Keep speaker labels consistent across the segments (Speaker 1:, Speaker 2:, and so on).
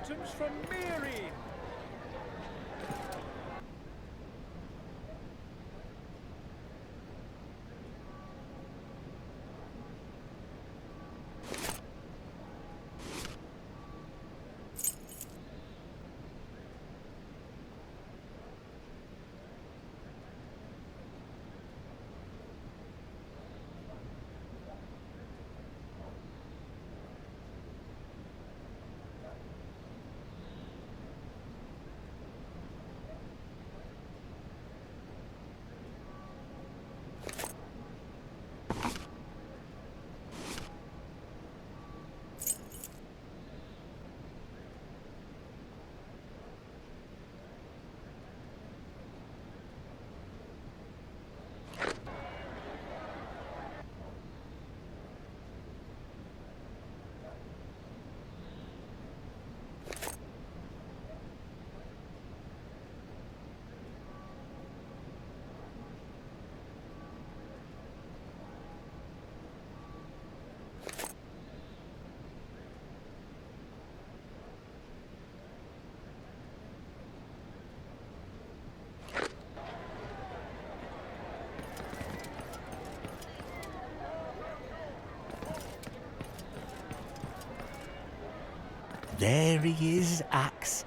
Speaker 1: items from Meereen.
Speaker 2: There he is, Axe.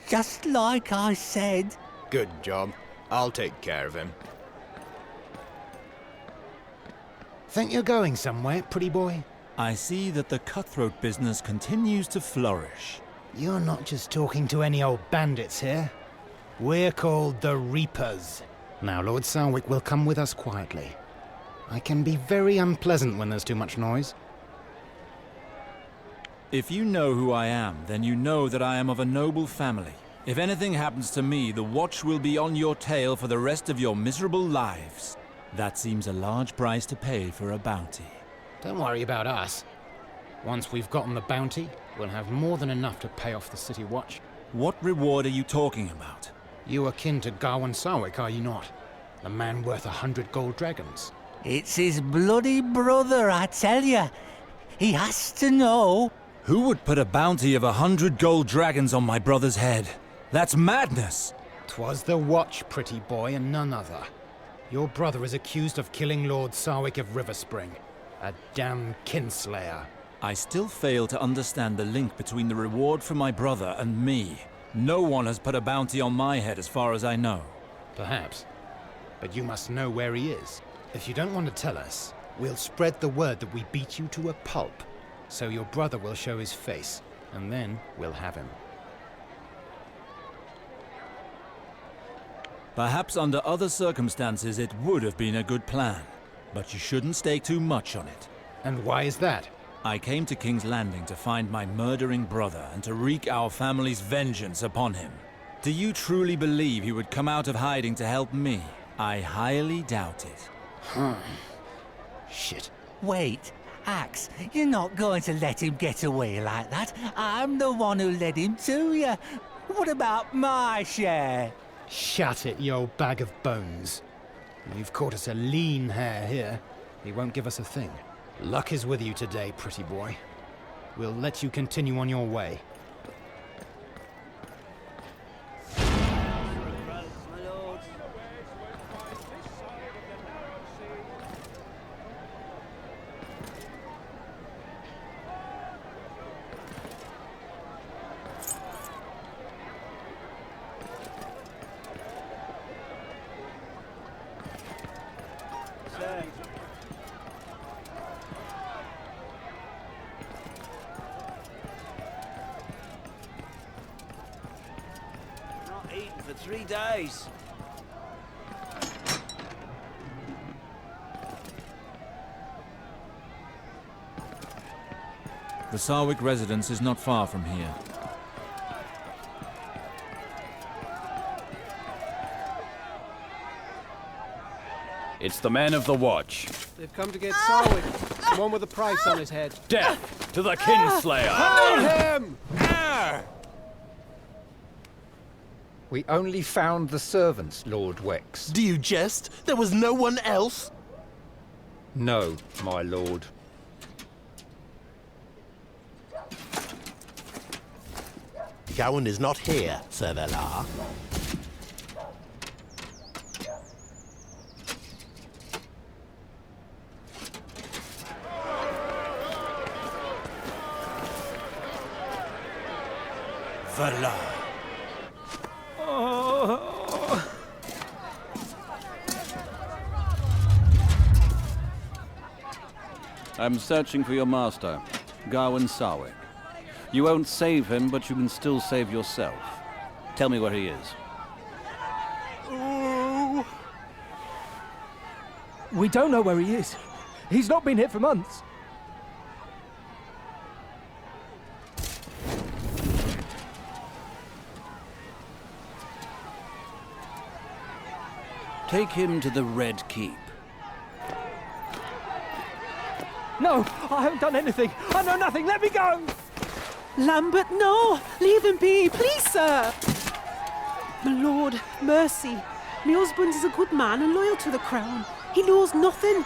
Speaker 2: Just like I said.
Speaker 3: Good job. I'll take care of him.
Speaker 4: Think you're going somewhere, pretty boy?
Speaker 5: I see that the cutthroat business continues to flourish.
Speaker 4: You're not just talking to any old bandits here. We're called the Reapers. Now, Lord Sarwick will come with us quietly. I can be very unpleasant when there's too much noise.
Speaker 5: If you know who I am, then you know that I am of a noble family. If anything happens to me, the Watch will be on your tail for the rest of your miserable lives. That seems a large price to pay for a bounty.
Speaker 4: Don't worry about us. Once we've gotten the bounty, we'll have more than enough to pay off the City Watch.
Speaker 5: What reward are you talking about?
Speaker 4: You are kin to Gawain Sarwick, are you not? The man worth 100 gold dragons.
Speaker 2: It's his bloody brother, I tell you. He has to know.
Speaker 5: Who would put a bounty of 100 gold dragons on my brother's head? That's madness!
Speaker 4: 'Twas the Watch, pretty boy, and none other. Your brother is accused of killing Lord Sarwick of Riverspring. A damned kinslayer.
Speaker 5: I still fail to understand the link between the reward for my brother and me. No one has put a bounty on my head as far as I know.
Speaker 4: Perhaps. But you must know where he is. If you don't want to tell us, we'll spread the word that we beat you to a pulp. So your brother will show his face, and then we'll have him.
Speaker 5: Perhaps under other circumstances it would have been a good plan. But you shouldn't stake too much on it.
Speaker 4: And why is that?
Speaker 5: I came to King's Landing to find my murdering brother and to wreak our family's vengeance upon him. Do you truly believe he would come out of hiding to help me? I highly doubt it.
Speaker 4: Shit.
Speaker 2: Wait, Axe, you're not going to let him get away like that. I'm the one who led him to you. What about my share?
Speaker 4: Shut it, you old bag of bones. You've caught us a lean hare here. He won't give us a thing. Luck is with you today, pretty boy. We'll let you continue on your way.
Speaker 6: Not eaten for 3 days.
Speaker 5: The Sarwick residence is not far from here.
Speaker 3: It's the men of the Watch.
Speaker 1: They've come to get Sarwick, the one with a price on his head.
Speaker 3: Death to the Kinslayer!
Speaker 1: Hold him!
Speaker 7: We only found the servants, Lord Wex.
Speaker 8: Do you jest? There was no one else?
Speaker 7: No, my lord.
Speaker 8: Gawain is not here, Sir Velar.
Speaker 5: Valar.
Speaker 3: I'm searching for your master, Gawain Sarwick. You won't save him, but you can still save yourself. Tell me where he is.
Speaker 1: We don't know where he is. He's not been here for months.
Speaker 3: Take him to the Red Keep.
Speaker 1: No, I haven't done anything. I know nothing. Let me go.
Speaker 9: Lambert, no! Leave him be, please, sir! My lord, mercy. My husband is a good man and loyal to the crown. He knows nothing.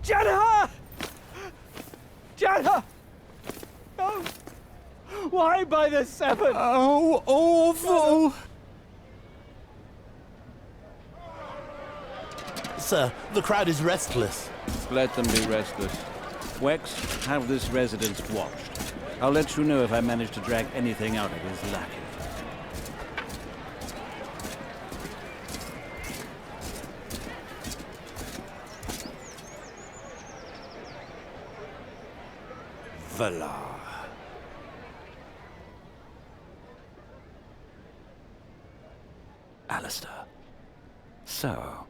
Speaker 1: Jenna! Jenna! No! Why by the seven?
Speaker 3: Oh, awful!
Speaker 8: Sir, the crowd is restless.
Speaker 3: Let them be restless. Wex, have this residence watched. I'll let you know if I manage to drag anything out of his lackey.
Speaker 5: Valar.
Speaker 3: Alistair. So,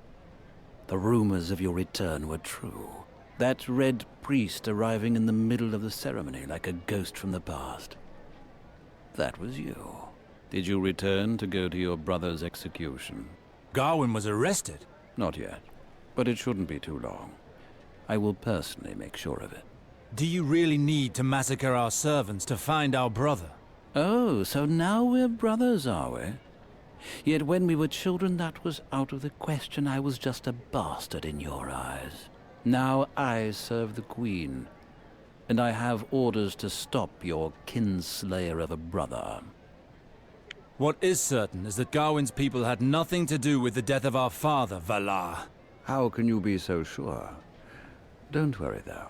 Speaker 3: the rumors of your return were true. That red priest arriving in the middle of the ceremony like a ghost from the past. That was you. Did you return to go to your brother's execution?
Speaker 5: Gawain was arrested.
Speaker 3: Not yet, but it shouldn't be too long. I will personally make sure of it.
Speaker 5: Do you really need to massacre our servants to find our brother?
Speaker 3: Oh, so now we're brothers, are we? Yet when we were children, that was out of the question. I was just a bastard in your eyes. Now I serve the Queen, and I have orders to stop your kinslayer of a brother.
Speaker 5: What is certain is that Gawain's people had nothing to do with the death of our father, Valar.
Speaker 3: How can you be so sure? Don't worry, though.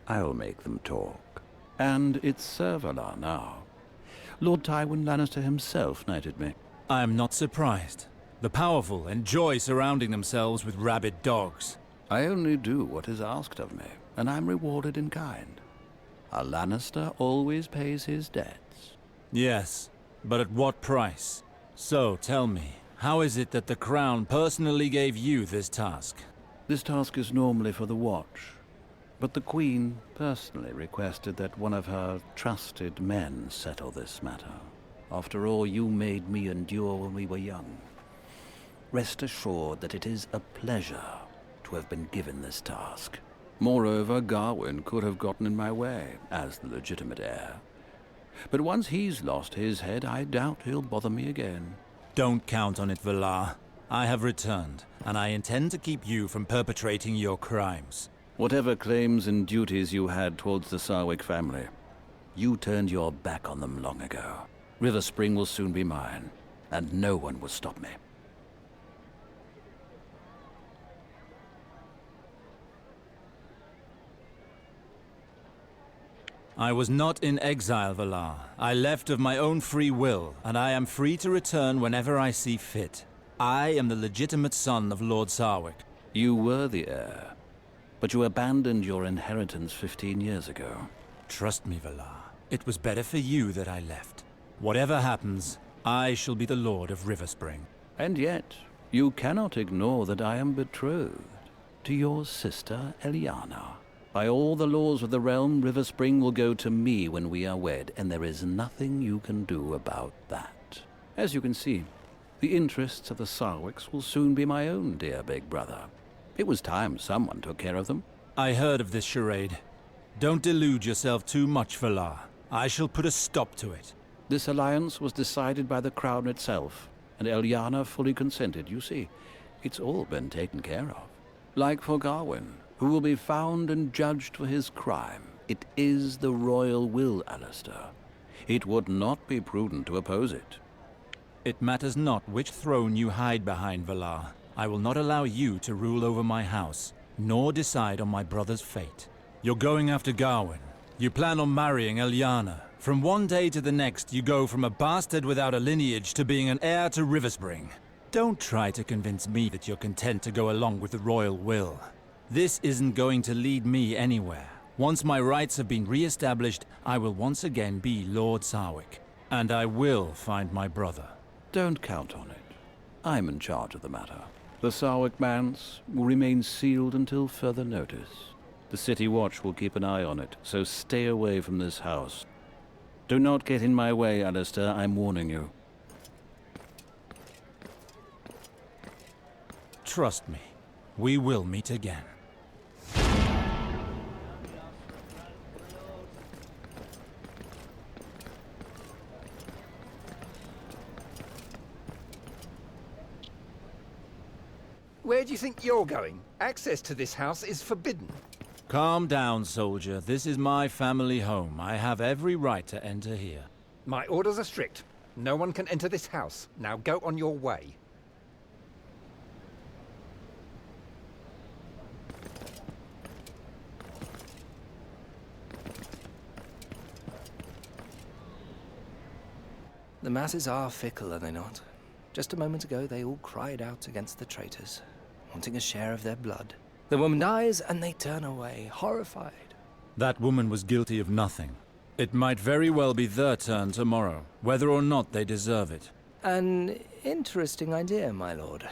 Speaker 3: I'll make them talk. And it's Sir Valar now. Lord Tywin Lannister himself knighted me.
Speaker 5: I am not surprised. The powerful enjoy surrounding themselves with rabid dogs.
Speaker 3: I only do what is asked of me, and I'm rewarded in kind. A Lannister always pays his debts.
Speaker 5: Yes, but at what price? So, tell me, how is it that the Crown personally gave you this task?
Speaker 3: This task is normally for the Watch, but the Queen personally requested that one of her trusted men settle this matter. After all you made me endure when we were young. Rest assured that it is a pleasure to have been given this task. Moreover, Gawain could have gotten in my way, as the legitimate heir. But once he's lost his head, I doubt he'll bother me again.
Speaker 5: Don't count on it, Valar. I have returned, and I intend to keep you from perpetrating your crimes.
Speaker 3: Whatever claims and duties you had towards the Sarwick family, you turned your back on them long ago. River Spring will soon be mine, and no one will stop me.
Speaker 5: I was not in exile, Valar. I left of my own free will, and I am free to return whenever I see fit. I am the legitimate son of Lord Sarwick.
Speaker 3: You were the heir, but you abandoned your inheritance 15 years ago.
Speaker 5: Trust me, Valar. It was better for you that I left. Whatever happens, I shall be the Lord of River Spring.
Speaker 3: And yet, you cannot ignore that I am betrothed to your sister, Eliana. By all the laws of the realm, River Spring will go to me when we are wed, and there is nothing you can do about that. As you can see, the interests of the Sarwicks will soon be my own, dear big brother. It was time someone took care of them.
Speaker 5: I heard of this charade. Don't delude yourself too much, Valar. I shall put a stop to it.
Speaker 3: This alliance was decided by the crown itself, and Eliana fully consented. You see, it's all been taken care of. Like for Gawain, who will be found and judged for his crime. It is the royal will, Alistair. It would not be prudent to oppose it.
Speaker 5: It matters not which throne you hide behind, Valar. I will not allow you to rule over my house, nor decide on my brother's fate. You're going after Gawain. You plan on marrying Eliana. From one day to the next, you go from a bastard without a lineage to being an heir to Riverspring. Don't try to convince me that you're content to go along with the royal will. This isn't going to lead me anywhere. Once my rights have been re-established, I will once again be Lord Sarwick. And I will find my brother.
Speaker 3: Don't count on it. I'm in charge of the matter. The Sarwick Manse will remain sealed until further notice. The City Watch will keep an eye on it, so stay away from this house. Do not get in my way, Alistair. I'm warning you.
Speaker 5: Trust me, we will meet again.
Speaker 7: Where do you think you're going? Access to this house is forbidden.
Speaker 5: Calm down, soldier. This is my family home. I have every right to enter here.
Speaker 7: My orders are strict. No one can enter this house. Now go on your way.
Speaker 10: The masses are fickle, are they not? Just a moment ago, they all cried out against the traitors, wanting a share of their blood. The woman dies, and they turn away, horrified.
Speaker 5: That woman was guilty of nothing. It might very well be their turn tomorrow, whether or not they deserve it.
Speaker 10: An interesting idea, my lord.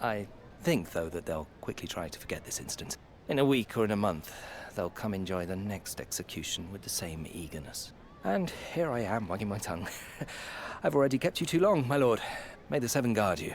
Speaker 10: I think, though, that they'll quickly try to forget this instance. In a week or in a month, they'll come enjoy the next execution with the same eagerness. And here I am, wagging my tongue. I've already kept you too long, my lord. May the Seven guard you.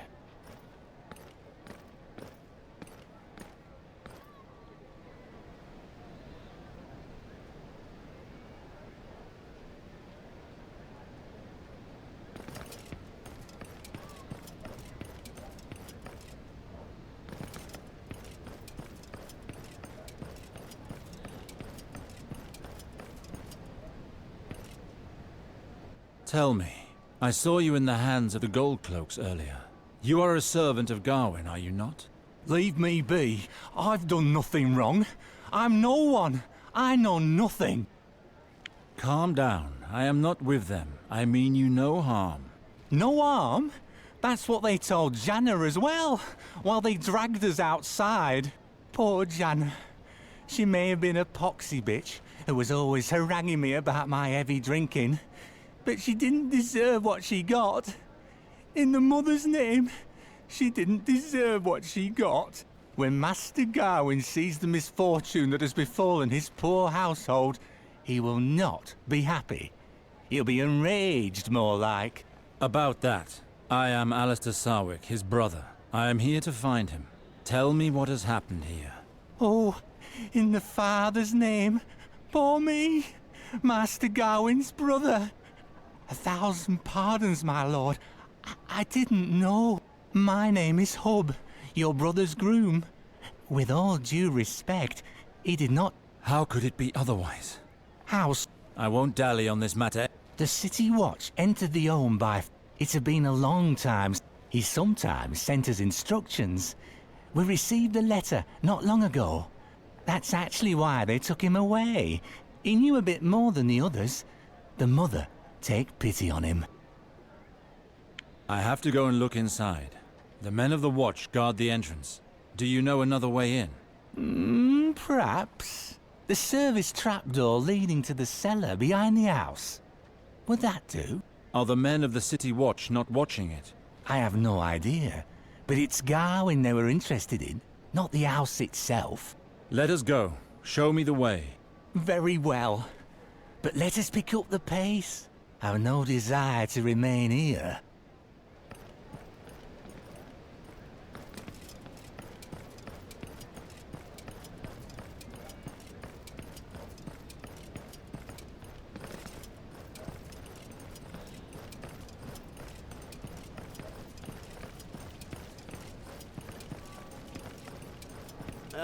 Speaker 5: Tell me, I saw you in the hands of the Goldcloaks earlier. You are a servant of Gawain, are you not?
Speaker 2: Leave me be. I've done nothing wrong. I'm no one. I know nothing.
Speaker 5: Calm down. I am not with them. I mean you no harm.
Speaker 2: No harm? That's what they told Janna as well, while they dragged us outside. Poor Janna. She may have been a poxy bitch who was always haranguing me about my heavy drinking, but she didn't deserve what she got. In the mother's name, she didn't deserve what she got. When Master Gawain sees the misfortune that has befallen his poor household, he will not be happy. He'll be enraged, more like.
Speaker 5: About that, I am Alistair Sarwick, his brother. I am here to find him. Tell me what has happened here.
Speaker 2: Oh, in the Father's name, poor me, Master Gawain's brother. 1,000 pardons, my lord. I didn't know. My name is Hub, your brother's groom. With all due respect, he did not...
Speaker 5: How could it be otherwise?
Speaker 2: House.
Speaker 5: I won't dally on this matter.
Speaker 2: The City Watch entered the home by... It had been a long time. He sometimes sent us instructions. We received a letter not long ago. That's actually why they took him away. He knew a bit more than the others. The mother... Take pity on him.
Speaker 5: I have to go and look inside. The men of the Watch guard the entrance. Do you know another way in?
Speaker 2: Perhaps. The service trapdoor leading to the cellar behind the house. Would that do?
Speaker 5: Are the men of the City Watch not watching it?
Speaker 2: I have no idea. But it's Gawain they were interested in, not the house itself.
Speaker 5: Let us go. Show me the way.
Speaker 2: Very well. But let us pick up the pace. I've no desire to remain here.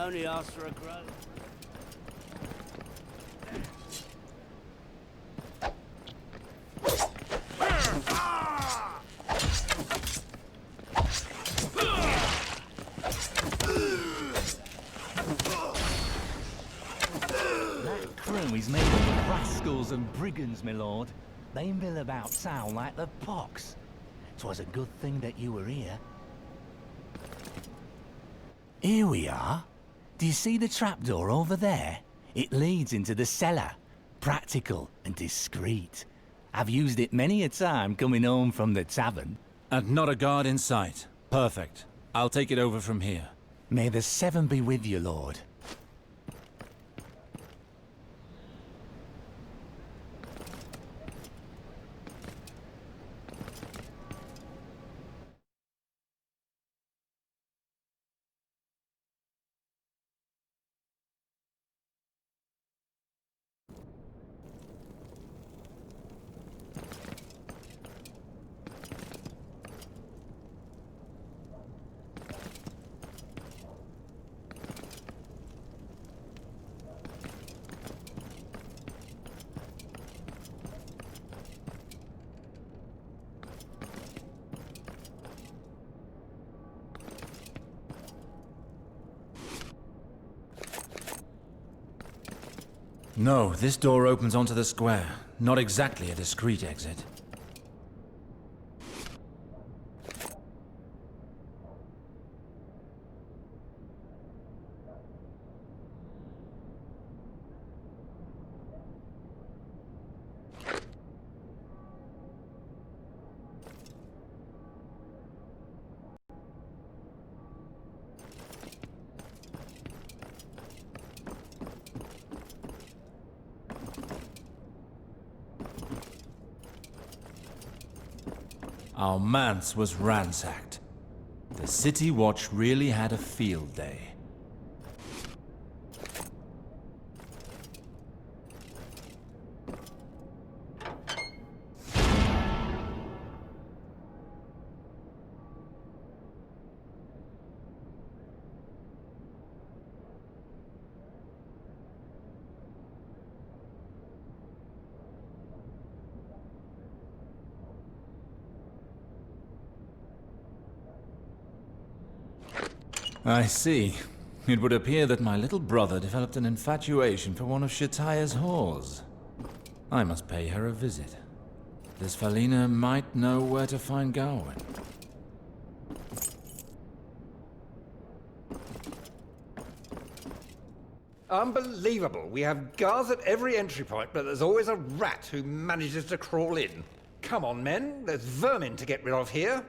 Speaker 6: only asked for a grow.
Speaker 2: That crew is made up of rascals and brigands, my lord. They mill about town like the pox. 'Twas a good thing that you were here. Here we are. Do you see the trapdoor over there? It leads into the cellar. Practical and discreet. I've used it many a time coming home from the tavern.
Speaker 5: And not a guard in sight. Perfect. I'll take it over from here.
Speaker 2: May the seven be with you, lord.
Speaker 5: No, this door opens onto the square. Not exactly a discreet exit. Our manse was ransacked. The City Watch really had a field day. I see. It would appear that my little brother developed an infatuation for one of Shataya's whores. I must pay her a visit. This Falina might know where to find Gawain.
Speaker 7: Unbelievable. We have guards at every entry point, but there's always a rat who manages to crawl in. Come on, men. There's vermin to get rid of here.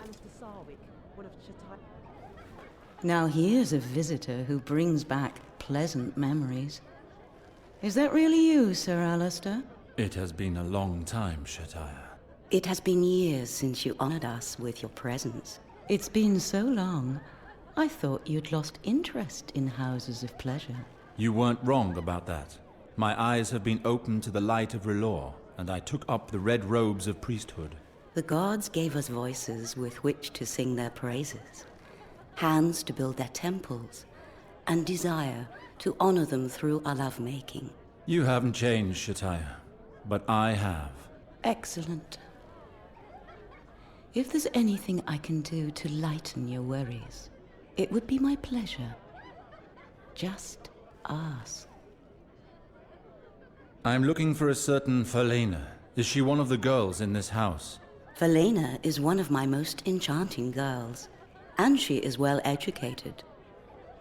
Speaker 9: Alistair Sarwick, one of Shatai.
Speaker 11: Now here's a visitor who brings back pleasant memories. Is that really you, Sir Alistair?
Speaker 5: It has been a long time, Shataya.
Speaker 11: It has been years since you honored us with your presence. It's been so long, I thought you'd lost interest in houses of pleasure.
Speaker 5: You weren't wrong about that. My eyes have been opened to the light of R'hllor, and I took up the red robes of priesthood.
Speaker 11: The gods gave us voices with which to sing their praises, hands to build their temples, and desire to honor them through our lovemaking.
Speaker 5: You haven't changed, Shataya, but I have.
Speaker 11: Excellent. If there's anything I can do to lighten your worries, it would be my pleasure. Just ask.
Speaker 5: I'm looking for a certain Falena. Is she one of the girls in this house?
Speaker 11: Falena is one of my most enchanting girls, and she is well educated.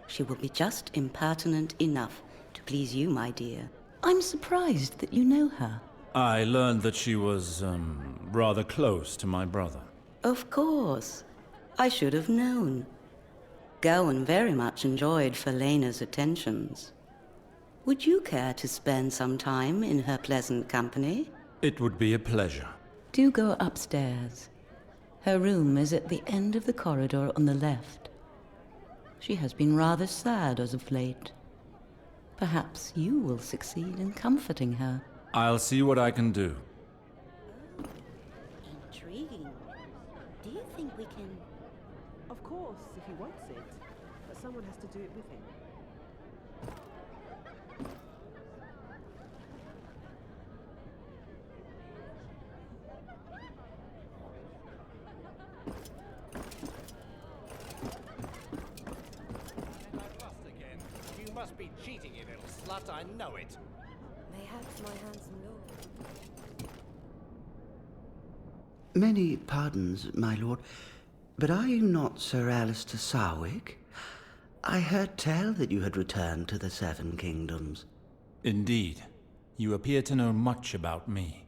Speaker 11: She will be just impertinent enough to please you, my dear. I'm surprised that you know her.
Speaker 5: I learned that she was, rather close to my brother.
Speaker 11: Of course. I should have known. Gawain very much enjoyed Falena's attentions. Would you care to spend some time in her pleasant company?
Speaker 5: It would be a pleasure.
Speaker 11: Do go upstairs. Her room is at the end of the corridor on the left. She has been rather sad as of late. Perhaps you will succeed in comforting her.
Speaker 5: I'll see what I can do.
Speaker 11: Intriguing. Do you think we can...
Speaker 9: Of course, if he wants it. But someone has to do it with him.
Speaker 1: You must be cheating, you little slut, I know it.
Speaker 12: Mayhaps my handsome lord.
Speaker 13: Many pardons, my lord, but are you not Sir Alistair Sarwick? I heard tell that you had returned to the Seven Kingdoms.
Speaker 5: Indeed. You appear to know much about me.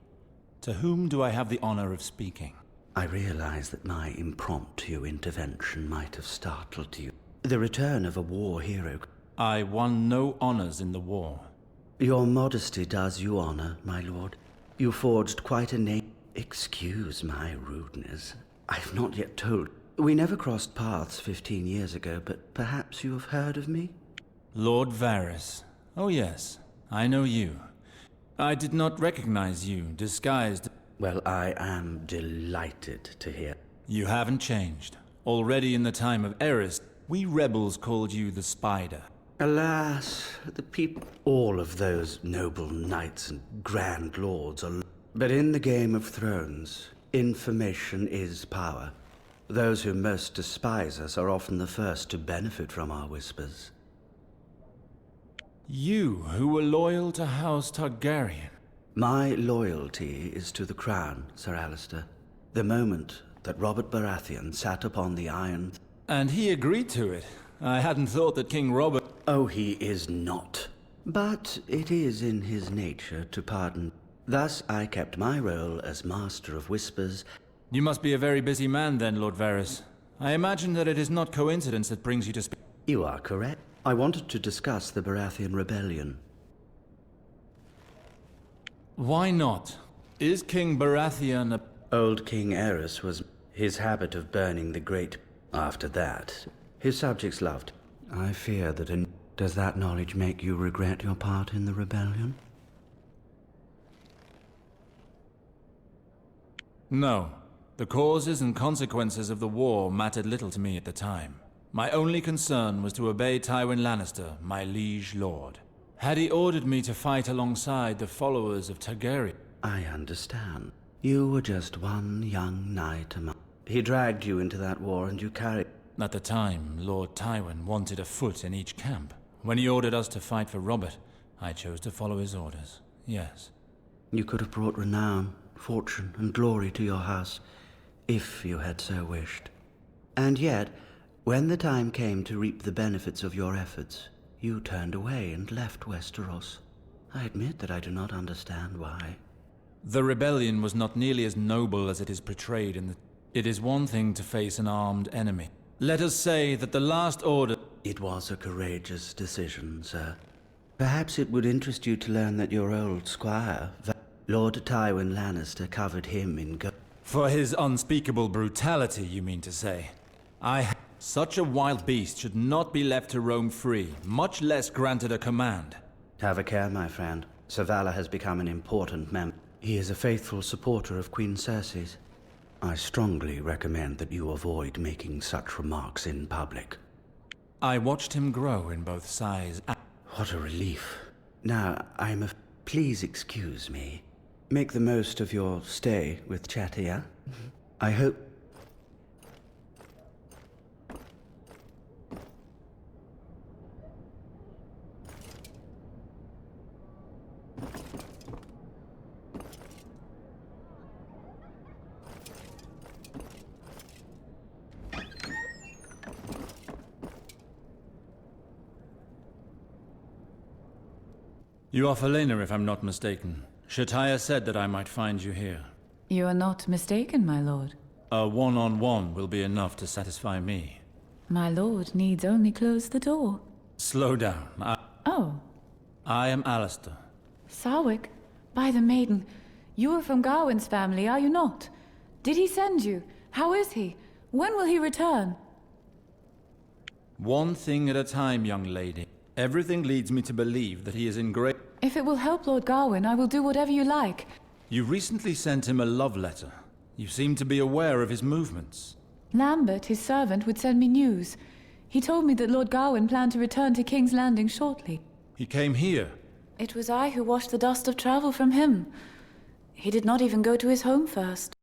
Speaker 5: To whom do I have the honor of speaking?
Speaker 13: I realize that my impromptu intervention might have startled you. The return of a war hero...
Speaker 5: I won no honors in the war.
Speaker 13: Your modesty does you honor, my lord. You forged quite a name. Excuse my rudeness. I've not yet told. We never crossed paths 15 years ago, but perhaps you have heard of me?
Speaker 5: Lord Varys. Oh yes, I know you. I did not recognize you, disguised...
Speaker 13: Well, I am delighted to hear.
Speaker 5: You haven't changed. Already in the time of Eris, we rebels called you the Spider.
Speaker 13: Alas, the people... All of those noble knights and grand lords are... But in the Game of Thrones, information is power. Those who most despise us are often the first to benefit from our whispers.
Speaker 5: You, who were loyal to House Targaryen.
Speaker 13: My loyalty is to the crown, Sir Alistair. The moment that Robert Baratheon sat upon the Iron...
Speaker 5: And he agreed to it. I hadn't thought that King Robert...
Speaker 13: Oh, he is not. But it is in his nature to pardon. Thus I kept my role as Master of Whispers.
Speaker 5: You must be a very busy man then, Lord Varys. I imagine that it is not coincidence that brings you to speak.
Speaker 13: You are correct. I wanted to discuss the Baratheon rebellion.
Speaker 5: Why not? Is King Baratheon a...
Speaker 13: Old King Aerys was his habit of burning the great... After that, his subjects loved. I fear that in... Does that knowledge make you regret your part in the rebellion?
Speaker 5: No. The causes and consequences of the war mattered little to me at the time. My only concern was to obey Tywin Lannister, my liege lord. Had he ordered me to fight alongside the followers of Targaryen...
Speaker 13: I understand. You were just one young knight among... He dragged you into that war and you carried...
Speaker 5: At the time, Lord Tywin wanted a foot in each camp. When he ordered us to fight for Robert, I chose to follow his orders, yes.
Speaker 13: You could have brought renown, fortune, and glory to your house, if you had so wished. And yet, when the time came to reap the benefits of your efforts, you turned away and left Westeros. I admit that I do not understand why.
Speaker 5: The rebellion was not nearly as noble as it is portrayed in the... It is one thing to face an armed enemy. Let us say that the last order...
Speaker 13: It was a courageous decision, sir. Perhaps it would interest you to learn that your old squire, Lord Tywin Lannister, covered him in gold.
Speaker 5: For his unspeakable brutality, you mean to say? Such a wild beast should not be left to roam free, much less granted a command.
Speaker 13: Have a care, my friend. Sir Valar has become an important member. He is a faithful supporter of Queen Cersei's. I strongly recommend that you avoid making such remarks in public.
Speaker 5: I watched him grow in both size and...
Speaker 13: What a relief. Now, please excuse me. Make the most of your stay with Chatia. I hope...
Speaker 5: You are Felena, if I'm not mistaken. Chatia said that I might find you here.
Speaker 14: You are not mistaken, my lord.
Speaker 5: A one-on-one will be enough to satisfy me.
Speaker 14: My lord needs only close the door.
Speaker 5: Slow down.
Speaker 14: Oh.
Speaker 5: I am Alistair.
Speaker 14: Sarwick? By the maiden. You are from Gawain's family, are you not? Did he send you? How is he? When will he return?
Speaker 5: One thing at a time, young lady. Everything leads me to believe that he is in great...
Speaker 14: If it will help Lord Gawain, I will do whatever you like.
Speaker 5: You recently sent him a love letter. You seem to be aware of his movements.
Speaker 14: Lambert, his servant, would send me news. He told me that Lord Gawain planned to return to King's Landing shortly.
Speaker 5: He came here.
Speaker 14: It was I who washed the dust of travel from him. He did not even go to his home first.